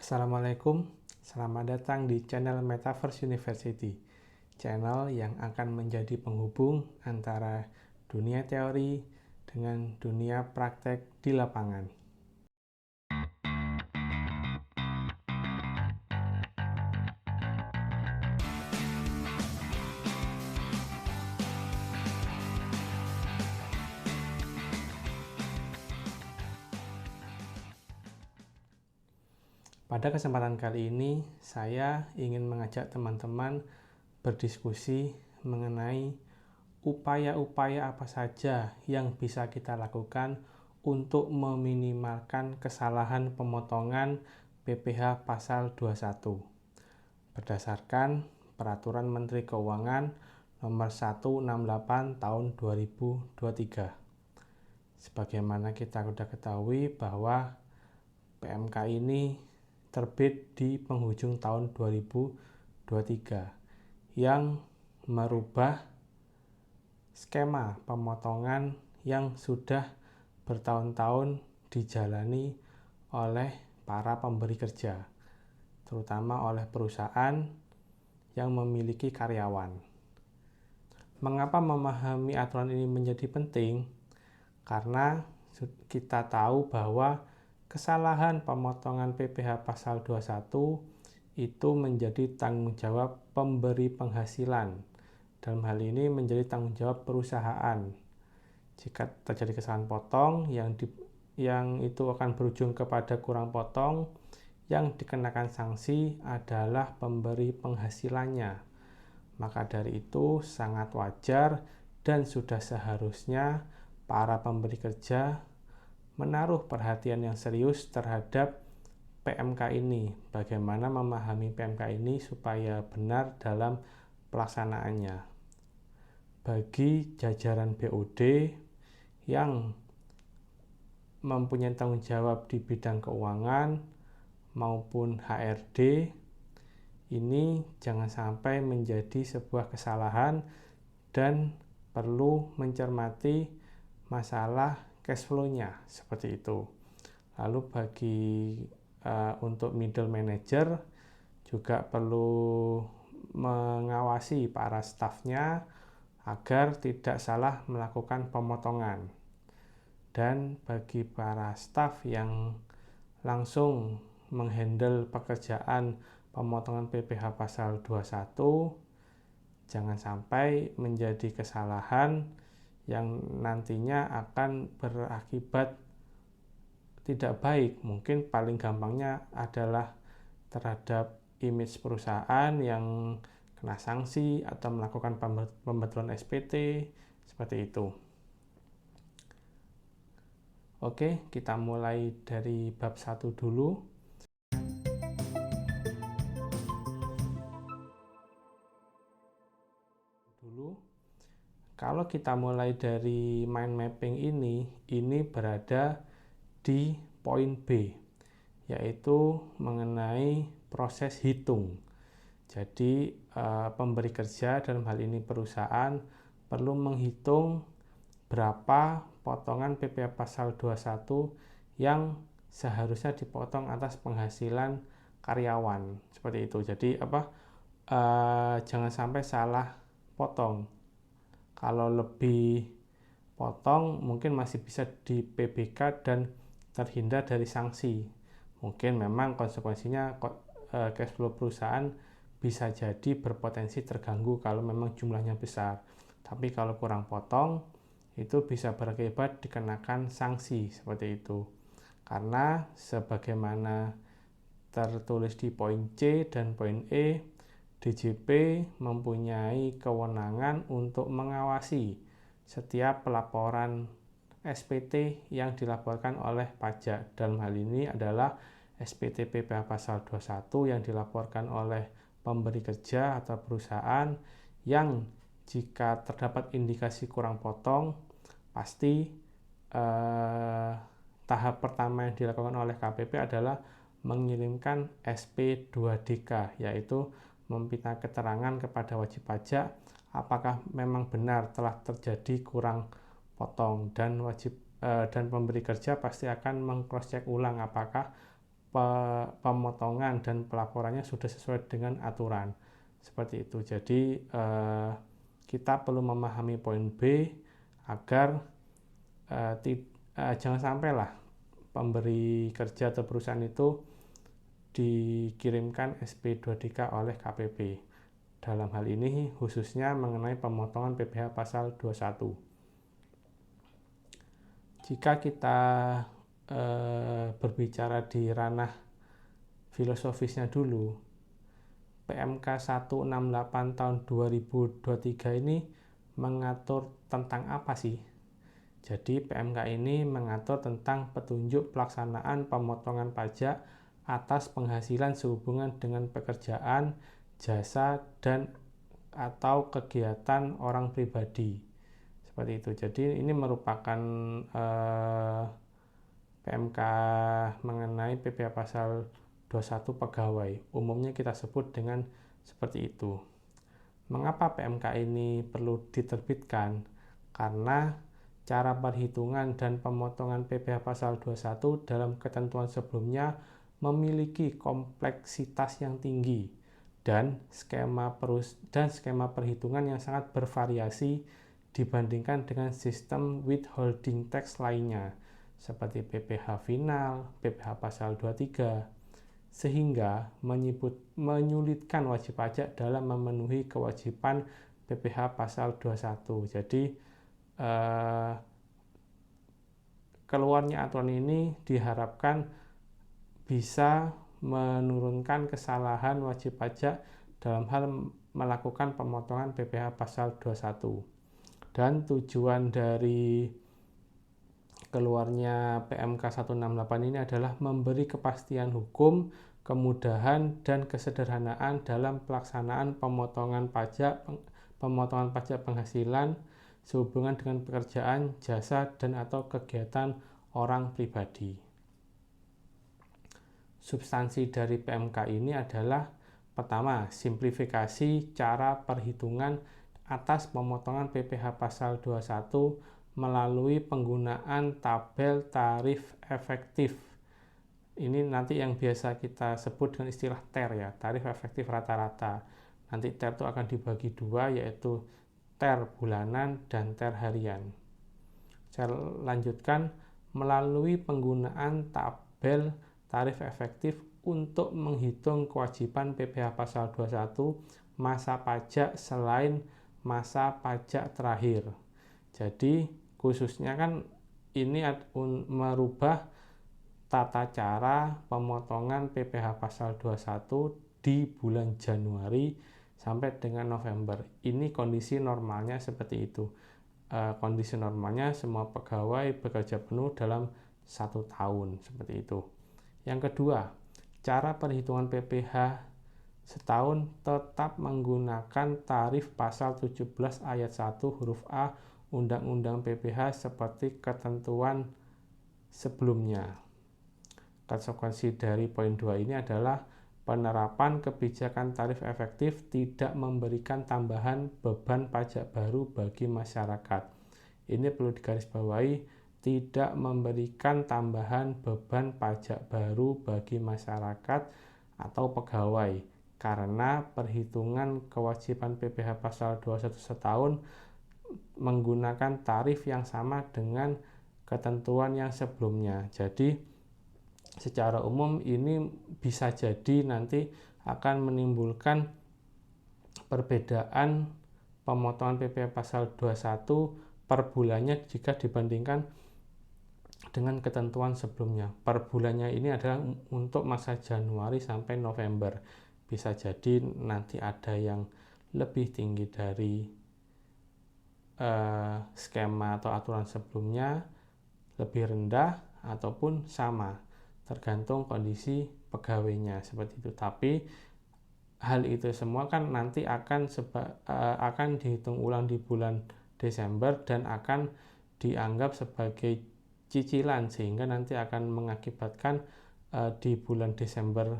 Assalamualaikum, selamat datang di channel Metaverse University, channel yang akan menjadi penghubung antara dunia teori dengan dunia praktek di lapangan. Pada kesempatan kali ini, saya ingin mengajak teman-teman berdiskusi mengenai upaya-upaya apa saja yang bisa kita lakukan untuk meminimalkan kesalahan pemotongan PPh Pasal 21 berdasarkan Peraturan Menteri Keuangan Nomor 168 Tahun 2023. Sebagaimana kita sudah ketahui bahwa PMK ini terbit di penghujung tahun 2023 yang merubah skema pemotongan yang sudah bertahun-tahun dijalani oleh para pemberi kerja, terutama oleh perusahaan yang memiliki karyawan. Mengapa memahami aturan ini menjadi penting? Karena kita tahu bahwa kesalahan pemotongan PPh Pasal 21 itu menjadi tanggung jawab pemberi penghasilan. Dalam hal ini menjadi tanggung jawab perusahaan. Jika terjadi kesalahan potong yang itu akan berujung kepada kurang potong, yang dikenakan sanksi adalah pemberi penghasilannya. Maka dari itu sangat wajar dan sudah seharusnya para pemberi kerja menaruh perhatian yang serius terhadap PMK ini. Bagaimana memahami PMK ini supaya benar dalam pelaksanaannya. Bagi jajaran BOD yang mempunyai tanggung jawab di bidang keuangan maupun HRD, ini jangan sampai menjadi sebuah kesalahan dan perlu mencermati masalah cash flow-nya seperti itu. Lalu untuk middle manager juga perlu mengawasi para stafnya agar tidak salah melakukan pemotongan. Dan bagi para staf yang langsung menghandle pekerjaan pemotongan PPh Pasal 21, jangan sampai menjadi kesalahan yang nantinya akan berakibat tidak baik. Mungkin paling gampangnya adalah terhadap image perusahaan yang kena sanksi atau melakukan pembetulan SPT seperti itu. Oke, kita mulai dari bab 1 dulu. Kalau kita mulai dari mind mapping ini berada di poin B, yaitu mengenai proses hitung. Jadi pemberi kerja, dalam hal ini perusahaan, perlu menghitung berapa potongan PPh Pasal 21 yang seharusnya dipotong atas penghasilan karyawan. Seperti itu. Jadi jangan sampai salah potong. Kalau lebih potong mungkin masih bisa di PBK dan terhindar dari sanksi. Mungkin memang konsekuensinya cash flow perusahaan bisa jadi berpotensi terganggu kalau memang jumlahnya besar. Tapi kalau kurang potong, itu bisa berakibat dikenakan sanksi seperti itu. Karena sebagaimana tertulis di poin C dan poin E, DJP mempunyai kewenangan untuk mengawasi setiap pelaporan SPT yang dilaporkan oleh pajak. Dalam hal ini adalah SPT PPh Pasal 21 yang dilaporkan oleh pemberi kerja atau perusahaan yang jika terdapat indikasi kurang potong, pasti tahap pertama yang dilakukan oleh KPP adalah mengirimkan SP2DK, yaitu meminta keterangan kepada wajib pajak apakah memang benar telah terjadi kurang potong, dan pemberi kerja pasti akan meng-cross check ulang apakah pemotongan dan pelaporannya sudah sesuai dengan aturan. Seperti itu. Jadi kita perlu memahami poin B agar jangan sampailah pemberi kerja atau perusahaan itu dikirimkan SP2DK oleh KPP. Dalam hal ini khususnya mengenai pemotongan PPh pasal 21. Jika kita berbicara di ranah filosofisnya dulu, PMK 168 tahun 2023 ini mengatur tentang apa sih? Jadi PMK ini mengatur tentang petunjuk pelaksanaan pemotongan pajak atas penghasilan sehubungan dengan pekerjaan, jasa, dan atau kegiatan orang pribadi. Seperti itu. Jadi ini merupakan PMK mengenai PPh pasal 21 pegawai. Umumnya kita sebut dengan seperti itu. Mengapa PMK ini perlu diterbitkan? Karena cara perhitungan dan pemotongan PPh pasal 21 dalam ketentuan sebelumnya memiliki kompleksitas yang tinggi dan skema perhitungan yang sangat bervariasi dibandingkan dengan sistem withholding tax lainnya seperti PPh final, PPh pasal 23, sehingga menyulitkan wajib pajak dalam memenuhi kewajiban PPh pasal 21. Jadi keluarnya aturan ini diharapkan bisa menurunkan kesalahan wajib pajak dalam hal melakukan pemotongan PPh pasal 21. Dan tujuan dari keluarnya PMK 168 ini adalah memberi kepastian hukum, kemudahan, dan kesederhanaan dalam pelaksanaan pemotongan pajak penghasilan sehubungan dengan pekerjaan, jasa, dan atau kegiatan orang pribadi. Substansi dari PMK ini adalah pertama, simplifikasi cara perhitungan atas pemotongan PPh pasal 21 melalui penggunaan tabel tarif efektif. Ini nanti yang biasa kita sebut dengan istilah TER ya, tarif efektif rata-rata. Nanti TER itu akan dibagi dua, yaitu TER bulanan dan TER harian. Saya lanjutkan, melalui penggunaan tabel tarif efektif untuk menghitung kewajiban PPh pasal 21 masa pajak selain masa pajak terakhir. Jadi khususnya kan ini merubah tata cara pemotongan PPh pasal 21 di bulan Januari sampai dengan November. Ini kondisi normalnya seperti itu. Kondisi normalnya semua pegawai bekerja penuh dalam 1 tahun, seperti itu. Yang kedua, cara perhitungan PPh setahun tetap menggunakan tarif pasal 17 ayat 1 huruf A Undang-Undang PPh seperti ketentuan sebelumnya. Konsekuensi dari poin 2 ini adalah penerapan kebijakan tarif efektif tidak memberikan tambahan beban pajak baru bagi masyarakat. Ini perlu digarisbawahi, tidak memberikan tambahan beban pajak baru bagi masyarakat atau pegawai, karena perhitungan kewajiban PPh pasal 21 setahun menggunakan tarif yang sama dengan ketentuan yang sebelumnya. Jadi secara umum ini bisa jadi nanti akan menimbulkan perbedaan pemotongan PPh pasal 21 per bulannya jika dibandingkan dengan ketentuan sebelumnya. Per bulannya ini adalah untuk masa Januari sampai November. Bisa jadi nanti ada yang lebih tinggi dari skema atau aturan sebelumnya, lebih rendah ataupun sama, tergantung kondisi pegawainya seperti itu. Tapi hal itu semua kan nanti akan dihitung ulang di bulan Desember dan akan dianggap sebagai cicilan, sehingga nanti akan mengakibatkan di bulan Desember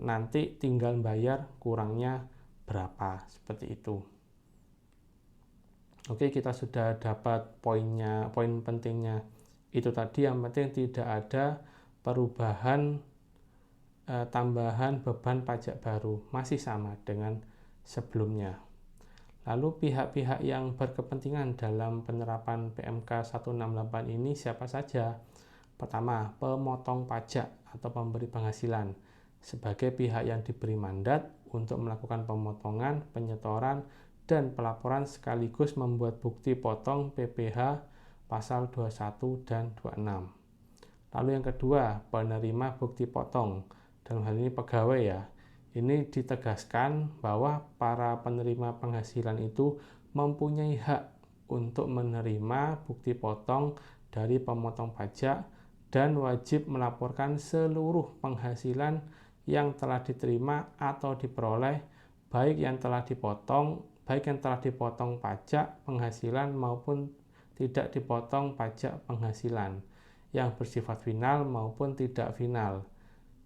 nanti tinggal bayar kurangnya berapa, seperti itu. Oke, kita sudah dapat poin pentingnya itu tadi. Yang penting tidak ada perubahan tambahan beban pajak baru, masih sama dengan sebelumnya. Lalu pihak-pihak yang berkepentingan dalam penerapan PMK 168 ini siapa saja? Pertama, pemotong pajak atau pemberi penghasilan sebagai pihak yang diberi mandat untuk melakukan pemotongan, penyetoran, dan pelaporan sekaligus membuat bukti potong PPh pasal 21 dan 26. Lalu yang kedua, penerima bukti potong, dalam hal ini pegawai ya. Ini ditegaskan bahwa para penerima penghasilan itu mempunyai hak untuk menerima bukti potong dari pemotong pajak dan wajib melaporkan seluruh penghasilan yang telah diterima atau diperoleh, baik yang telah dipotong pajak penghasilan maupun tidak dipotong pajak penghasilan, yang bersifat final maupun tidak final,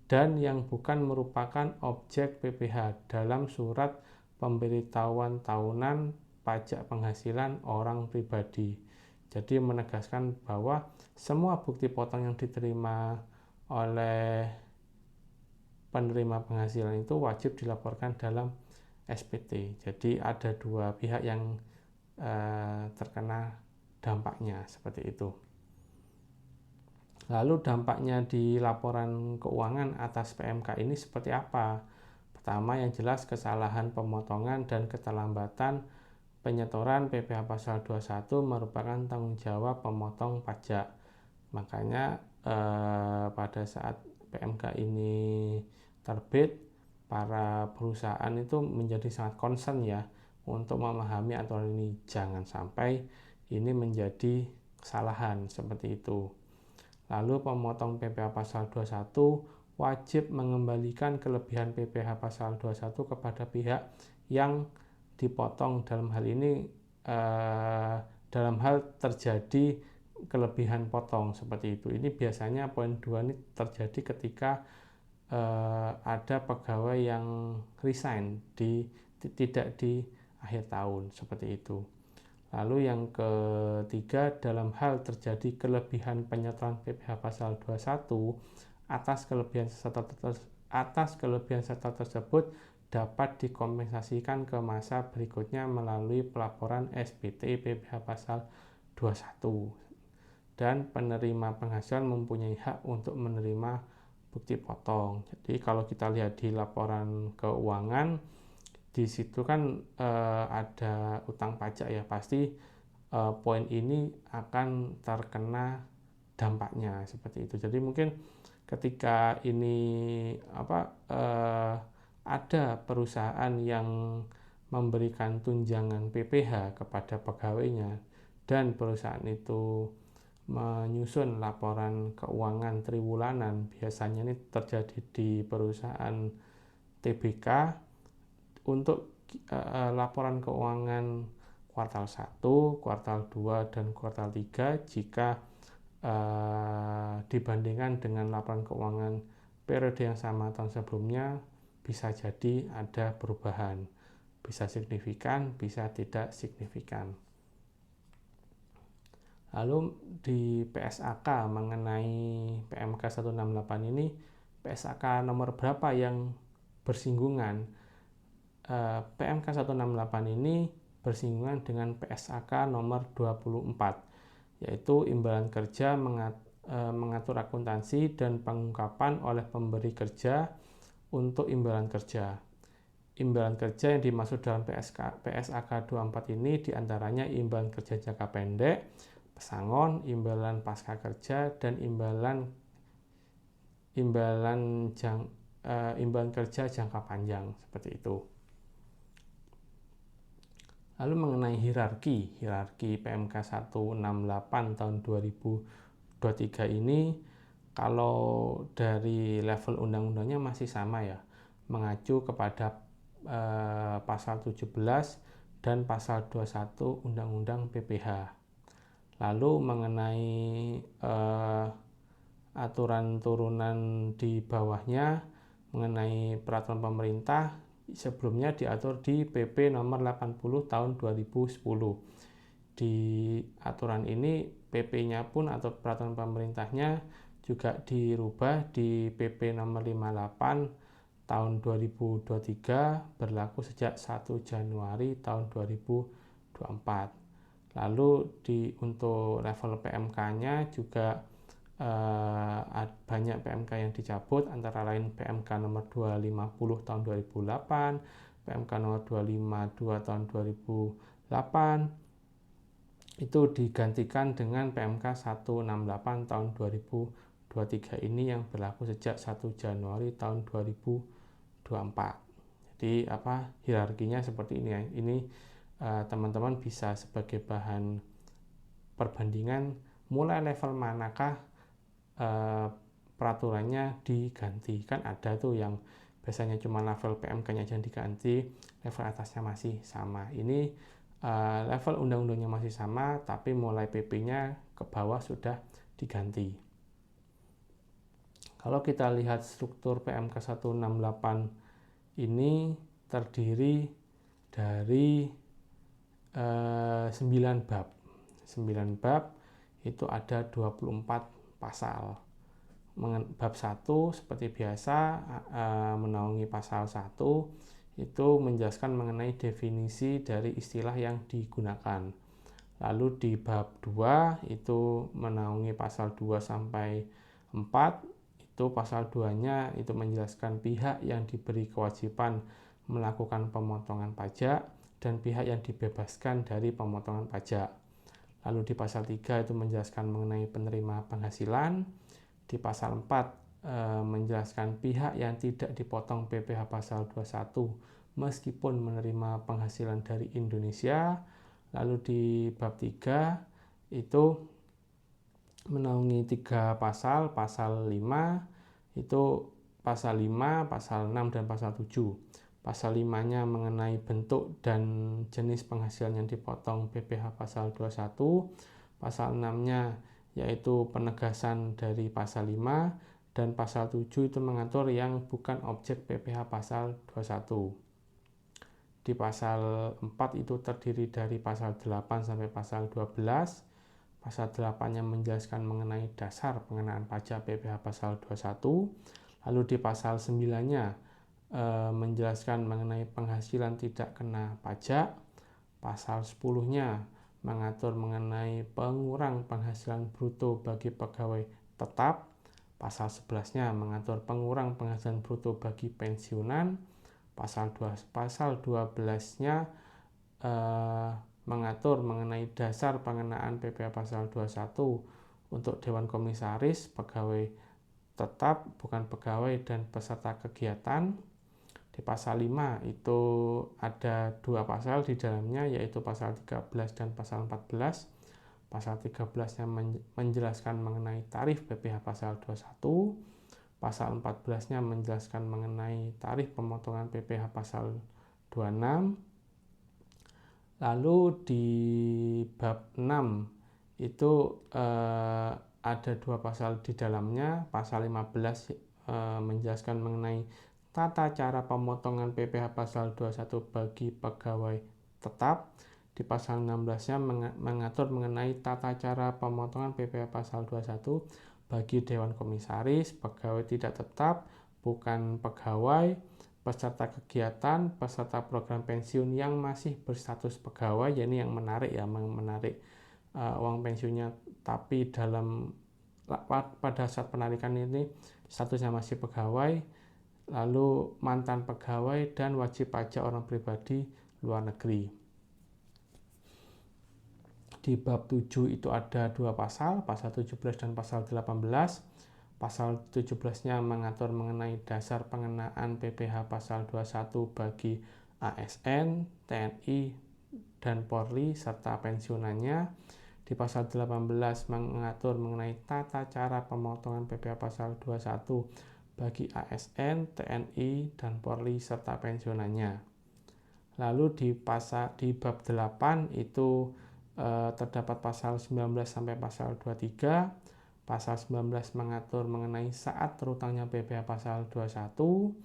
dan yang bukan merupakan objek PPh dalam surat pemberitahuan tahunan pajak penghasilan orang pribadi. Jadi menegaskan bahwa semua bukti potong yang diterima oleh penerima penghasilan itu wajib dilaporkan dalam SPT. Jadi ada dua pihak yang terkena dampaknya seperti itu. Lalu dampaknya di laporan keuangan atas PMK ini seperti apa? Pertama, yang jelas kesalahan pemotongan dan keterlambatan penyetoran PPh pasal 21 merupakan tanggung jawab pemotong pajak. Makanya pada saat PMK ini terbit, para perusahaan itu menjadi sangat concern ya untuk memahami aturan ini. Jangan sampai ini menjadi kesalahan seperti itu. Lalu pemotong PPh pasal 21 wajib mengembalikan kelebihan PPh pasal 21 kepada pihak yang dipotong. Dalam hal ini dalam hal terjadi kelebihan potong seperti itu. Ini biasanya poin 2 ini terjadi ketika ada pegawai yang resign tidak di akhir tahun seperti itu. Lalu yang ketiga, dalam hal terjadi kelebihan penyetoran PPh pasal 21 atas kelebihan sektor tersebut dapat dikompensasikan ke masa berikutnya melalui pelaporan SPT PPh pasal 21. Dan penerima penghasilan mempunyai hak untuk menerima bukti potong. Jadi kalau kita lihat di laporan keuangan, di situ kan ada utang pajak ya, pasti poin ini akan terkena dampaknya seperti itu. Jadi mungkin ketika ini ada perusahaan yang memberikan tunjangan PPh kepada pegawainya dan perusahaan itu menyusun laporan keuangan triwulanan, biasanya ini terjadi di perusahaan TBK. Untuk laporan keuangan kuartal 1, kuartal 2, dan kuartal 3, jika dibandingkan dengan laporan keuangan periode yang sama tahun sebelumnya, bisa jadi ada perubahan, bisa signifikan, bisa tidak signifikan. Lalu di PSAK mengenai PMK 168 ini, PSAK nomor berapa yang bersinggungan? PMK 168 ini bersinggungan dengan PSAK nomor 24, yaitu imbalan kerja mengatur akuntansi dan pengungkapan oleh pemberi kerja untuk imbalan kerja. Imbalan kerja yang dimaksud dalam PSAK 24 ini diantaranya imbalan kerja jangka pendek, pesangon, imbalan pasca kerja, dan imbalan kerja jangka panjang seperti itu. Lalu mengenai hierarki PMK 168 tahun 2023 ini, kalau dari level undang-undangnya masih sama ya, mengacu kepada pasal 17 dan pasal 21 Undang-Undang PPh. Lalu mengenai aturan turunan di bawahnya, mengenai peraturan pemerintah, sebelumnya diatur di PP nomor 80 tahun 2010. Di aturan ini PP-nya pun atau peraturan pemerintahnya juga dirubah di PP nomor 58 tahun 2023 berlaku sejak 1 Januari tahun 2024. Lalu untuk level PMK-nya juga banyak PMK yang dicabut, antara lain PMK nomor 250 tahun 2008, PMK nomor 252 tahun 2008 itu digantikan dengan PMK 168 tahun 2023 ini yang berlaku sejak 1 Januari tahun 2024. Jadi hierarkinya seperti ini ya. Ini teman-teman bisa sebagai bahan perbandingan mulai level manakah peraturannya diganti. Kan ada tuh yang biasanya cuma level PMK-nya aja diganti, level atasnya masih sama. Ini level undang-undangnya masih sama, tapi mulai PP-nya ke bawah sudah diganti. Kalau kita lihat struktur PMK 168 ini terdiri dari 9 bab. 9 bab itu ada 24 pasal. Bab 1 seperti biasa menaungi pasal 1 itu menjelaskan mengenai definisi dari istilah yang digunakan. Lalu di bab 2 itu menaungi pasal 2 sampai 4. Itu pasal 2-nya itu menjelaskan pihak yang diberi kewajiban melakukan pemotongan pajak dan pihak yang dibebaskan dari pemotongan pajak. Lalu di pasal 3 itu menjelaskan mengenai penerima penghasilan. Di pasal 4 menjelaskan pihak yang tidak dipotong PPh pasal 21 meskipun menerima penghasilan dari Indonesia. Lalu di bab 3 itu menaungi 3 pasal, pasal 5 itu pasal 5, pasal 6 dan pasal 7. Pasal 5-nya mengenai bentuk dan jenis penghasilan yang dipotong PPh pasal 21. Pasal 6-nya yaitu penegasan dari pasal 5, dan pasal 7 itu mengatur yang bukan objek PPh pasal 21. Di pasal 4 itu terdiri dari pasal 8 sampai pasal 12. Pasal 8-nya menjelaskan mengenai dasar pengenaan pajak PPh pasal 21. Lalu di pasal 9-nya menjelaskan mengenai penghasilan tidak kena pajak. Pasal 10-nya mengatur mengenai pengurang penghasilan bruto bagi pegawai tetap. Pasal 11-nya mengatur pengurang penghasilan bruto bagi pensiunan. Pasal 12-nya mengatur mengenai dasar pengenaan PPh pasal 21 untuk Dewan Komisaris, pegawai tetap, bukan pegawai, dan peserta kegiatan. Di pasal 5 itu ada 2 pasal di dalamnya, yaitu pasal 13 dan pasal 14. Pasal 13-nya menjelaskan mengenai tarif PPh pasal 21. Pasal 14-nya menjelaskan mengenai tarif pemotongan PPh pasal 26. Lalu di bab 6 itu ada 2 pasal di dalamnya. Pasal 15 menjelaskan mengenai tata cara pemotongan PPh pasal 21 bagi pegawai tetap. Di pasal 16-nya mengatur mengenai tata cara pemotongan PPh pasal 21 bagi Dewan Komisaris, pegawai tidak tetap, bukan pegawai, peserta kegiatan, peserta program pensiun yang masih berstatus pegawai. Ya, ini yang menarik ya, menarik uang pensiunnya, tapi pada saat penarikan ini statusnya masih pegawai. Lalu mantan pegawai dan wajib pajak orang pribadi luar negeri. Di bab 7 itu ada 2 pasal, pasal 17 dan pasal 18. Pasal 17-nya mengatur mengenai dasar pengenaan PPh pasal 21 bagi ASN, TNI, dan Polri serta pensiunannya. Di pasal 18 mengatur mengenai tata cara pemotongan PPh pasal 21 bagi ASN, TNI, dan Polri serta pensiunannya. Lalu di bab 8 itu terdapat pasal 19 sampai pasal 23. Pasal 19 mengatur mengenai saat terutangnya PPh pasal 21.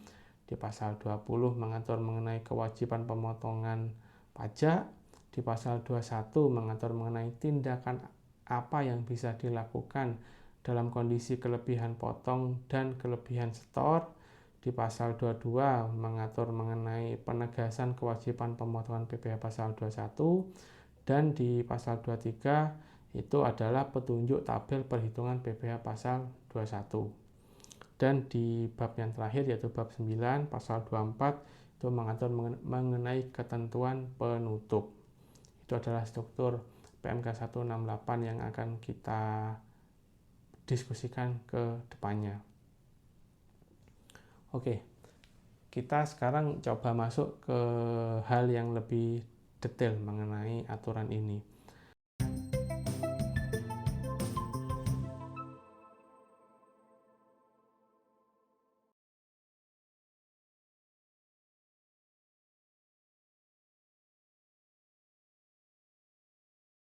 Di pasal 20 mengatur mengenai kewajiban pemotongan pajak. Di pasal 21 mengatur mengenai tindakan apa yang bisa dilakukan dalam kondisi kelebihan potong dan kelebihan setor. Di pasal 22 mengatur mengenai penegasan kewajiban pemotongan PPh pasal 21, dan di pasal 23 itu adalah petunjuk tabel perhitungan PPh pasal 21. Dan di bab yang terakhir yaitu bab 9 pasal 24 itu mengatur mengenai ketentuan penutup. Itu adalah struktur PMK 168 yang akan kita diskusikan ke depannya. Oke, kita sekarang coba masuk ke hal yang lebih detail mengenai aturan ini.